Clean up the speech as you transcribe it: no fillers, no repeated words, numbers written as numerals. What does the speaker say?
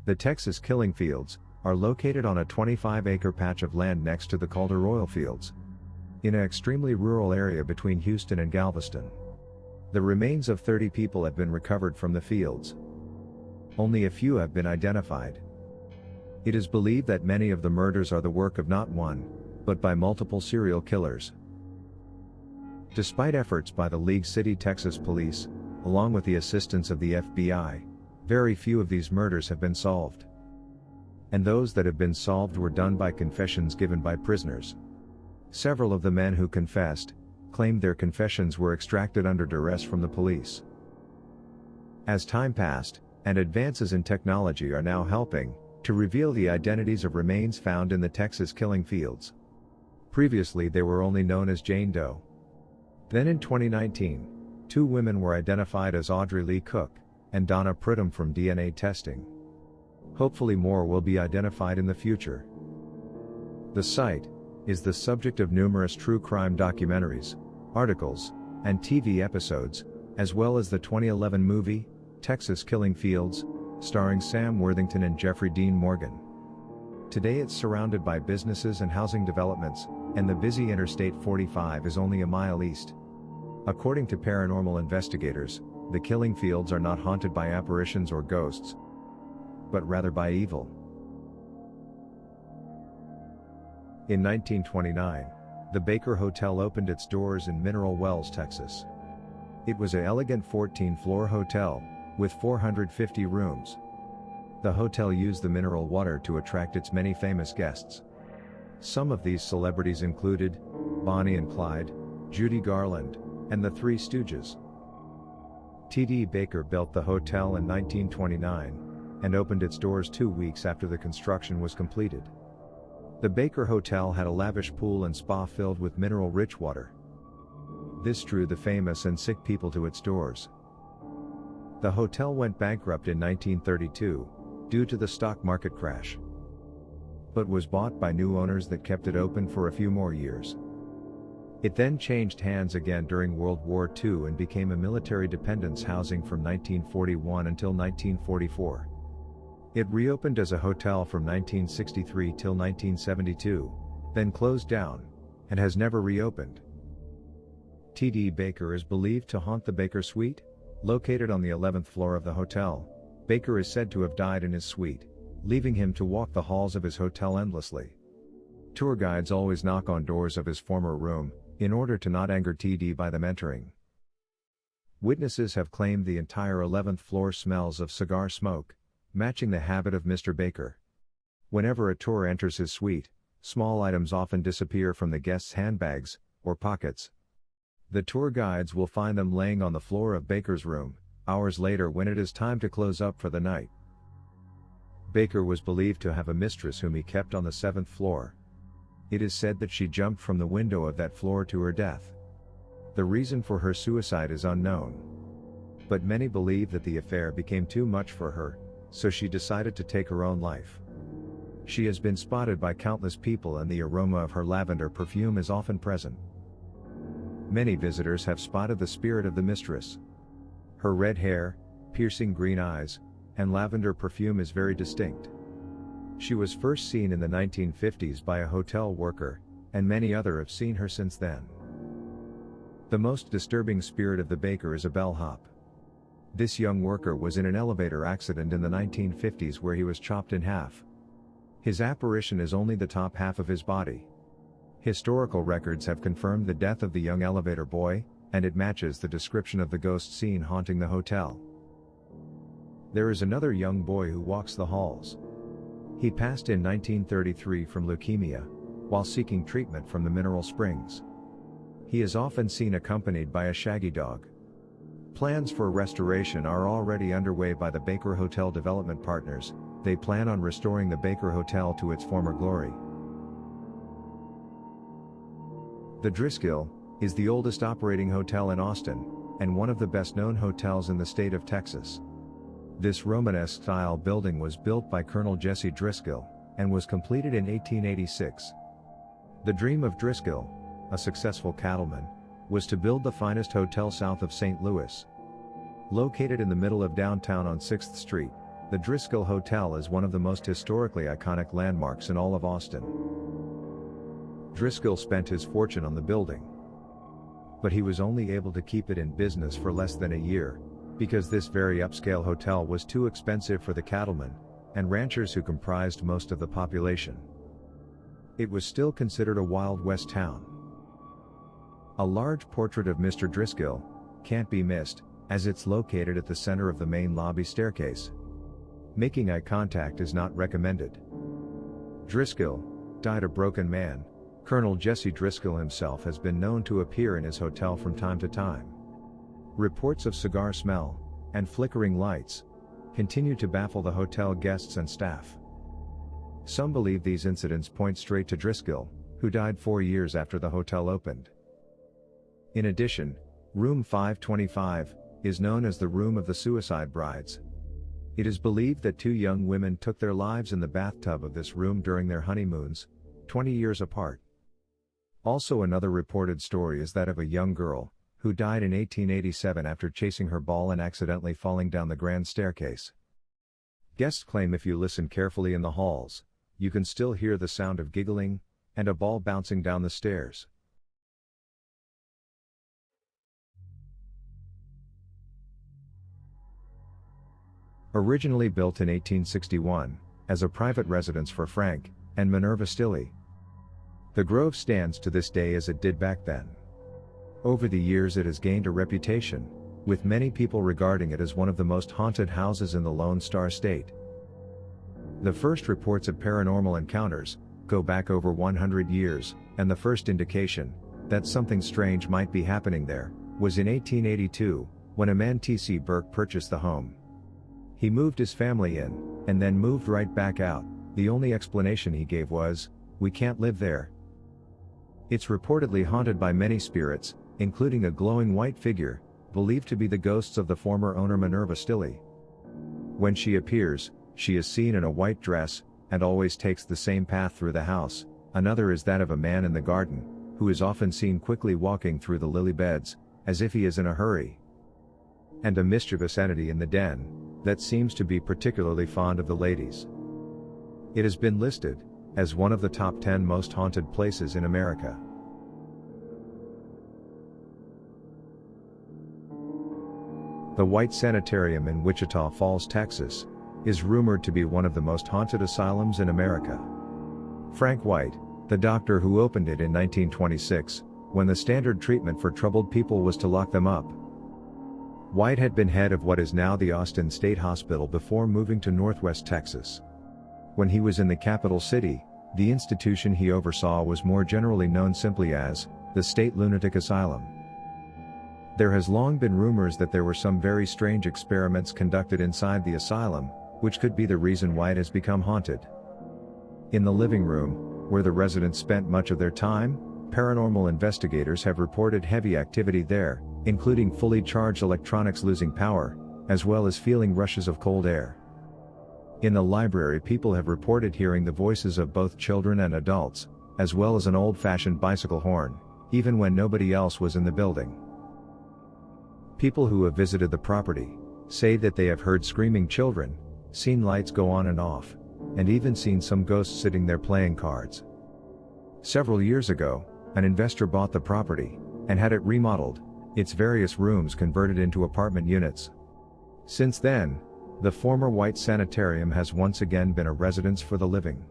The Texas killing fields are located on a 25-acre patch of land next to the Calder oil fields, in an extremely rural area between Houston and Galveston. The remains of 30 people have been recovered from the fields. Only a few have been identified. It is believed that many of the murders are the work of not one, but by multiple serial killers. Despite efforts by the League City, Texas police, along with the assistance of the FBI, very few of these murders have been solved. And those that have been solved were done by confessions given by prisoners. Several of the men who confessed claimed their confessions were extracted under duress from the police. As time passed, and advances in technology are now helping to reveal the identities of remains found in the Texas killing fields. Previously they were only known as Jane Doe. Then in 2019, 2 women were identified as Audrey Lee Cook and Donna Pridham from DNA testing. Hopefully more will be identified in the future. The site is the subject of numerous true crime documentaries, articles, and TV episodes, as well as the 2011 movie, Texas Killing Fields, starring Sam Worthington and Jeffrey Dean Morgan. Today it's surrounded by businesses and housing developments, and the busy Interstate 45 is only a mile east. According to paranormal investigators, the killing fields are not haunted by apparitions or ghosts, but rather by evil. In 1929, the Baker Hotel opened its doors in Mineral Wells, Texas. It was an elegant 14-floor hotel, with 450 rooms. The hotel used the mineral water to attract its many famous guests. Some of these celebrities included Bonnie and Clyde, Judy Garland, and the Three Stooges. T.D. Baker built the hotel in 1929, and opened its doors 2 weeks after the construction was completed. The Baker Hotel had a lavish pool and spa filled with mineral-rich water. This drew the famous and sick people to its doors. The hotel went bankrupt in 1932, due to the stock market crash, but was bought by new owners that kept it open for a few more years. It then changed hands again during World War II and became a military dependence housing from 1941 until 1944. It reopened as a hotel from 1963 till 1972, then closed down, and has never reopened. T.D. Baker is believed to haunt the Baker Suite, located on the 11th floor of the hotel. Baker is said to have died in his suite, leaving him to walk the halls of his hotel endlessly. Tour guides always knock on doors of his former room, in order to not anger T.D. by them entering. Witnesses have claimed the entire 11th floor smells of cigar smoke, matching the habit of Mr. Baker. Whenever a tour enters his suite, small items often disappear from the guests' handbags or pockets. The tour guides will find them laying on the floor of Baker's room, hours later when it is time to close up for the night. Baker was believed to have a mistress whom he kept on the 7th floor. It is said that she jumped from the window of that floor to her death. The reason for her suicide is unknown, but many believe that the affair became too much for her, so she decided to take her own life. She has been spotted by countless people and the aroma of her lavender perfume is often present. Many visitors have spotted the spirit of the mistress. Her red hair, piercing green eyes, and lavender perfume is very distinct. She was first seen in the 1950s by a hotel worker, and many others have seen her since then. The most disturbing spirit of the Baker is a bellhop. This young worker was in an elevator accident in the 1950s where he was chopped in half. His apparition is only the top half of his body. Historical records have confirmed the death of the young elevator boy, and it matches the description of the ghost seen haunting the hotel. There is another young boy who walks the halls. He passed in 1933 from leukemia, while seeking treatment from the mineral springs. He is often seen accompanied by a shaggy dog. Plans for restoration are already underway by the Baker Hotel development partners. They plan on restoring the Baker Hotel to its former glory. The Driskill is the oldest operating hotel in Austin, and one of the best-known hotels in the state of Texas. This Romanesque-style building was built by Colonel Jesse Driskill, and was completed in 1886. The dream of Driskill, a successful cattleman, was to build the finest hotel south of St. Louis. Located in the middle of downtown on 6th Street, The Driskill Hotel is one of the most historically iconic landmarks in all of Austin. Driskill spent his fortune on the building, but he was only able to keep it in business for less than a year, because this very upscale hotel was too expensive for the cattlemen and ranchers who comprised most of the population. It was still considered a Wild West town. A large portrait of Mr. Driskill can't be missed, as it's located at the center of the main lobby staircase. Making eye contact is not recommended. Driskill died a broken man. Colonel Jesse Driskill himself has been known to appear in his hotel from time to time. Reports of cigar smell and flickering lights continue to baffle the hotel guests and staff. Some believe these incidents point straight to Driskill, who died 4 years after the hotel opened. In addition, room 525 is known as the Room of the Suicide Brides. It is believed that 2 young women took their lives in the bathtub of this room during their honeymoons, 20 years apart. Also, another reported story is that of a young girl who died in 1887 after chasing her ball and accidentally falling down the grand staircase. Guests claim if you listen carefully in the halls, you can still hear the sound of giggling and a ball bouncing down the stairs. Originally built in 1861 as a private residence for Frank and Minerva Stilley, the Grove stands to this day as it did back then. Over the years it has gained a reputation, with many people regarding it as one of the most haunted houses in the Lone Star State. The first reports of paranormal encounters go back over 100 years, and the first indication that something strange might be happening there was in 1882, when a man T.C. Burke purchased the home. He moved his family in, and then moved right back out. The only explanation he gave was, "We can't live there." It's reportedly haunted by many spirits, including a glowing white figure, believed to be the ghosts of the former owner Minerva Stilley. When she appears, she is seen in a white dress, and always takes the same path through the house. Another is that of a man in the garden, who is often seen quickly walking through the lily beds, as if he is in a hurry. And a mischievous entity in the den, that seems to be particularly fond of the ladies. It has been listed as one of the top 10 most haunted places in America. The White Sanitarium in Wichita Falls, Texas, is rumored to be one of the most haunted asylums in America. Frank White, the doctor who opened it in 1926, when the standard treatment for troubled people was to lock them up. White had been head of what is now the Austin State Hospital before moving to Northwest Texas. When he was in the capital city, the institution he oversaw was more generally known simply as the State Lunatic Asylum. There has long been rumors that there were some very strange experiments conducted inside the asylum, which could be the reason why it has become haunted. In the living room, where the residents spent much of their time, paranormal investigators have reported heavy activity there, including fully charged electronics losing power, as well as feeling rushes of cold air. In the library, people have reported hearing the voices of both children and adults, as well as an old-fashioned bicycle horn, even when nobody else was in the building. People who have visited the property say that they have heard screaming children, seen lights go on and off, and even seen some ghosts sitting there playing cards. Several years ago, an investor bought the property and had it remodeled, its various rooms converted into apartment units. Since then, the former White Sanitarium has once again been a residence for the living.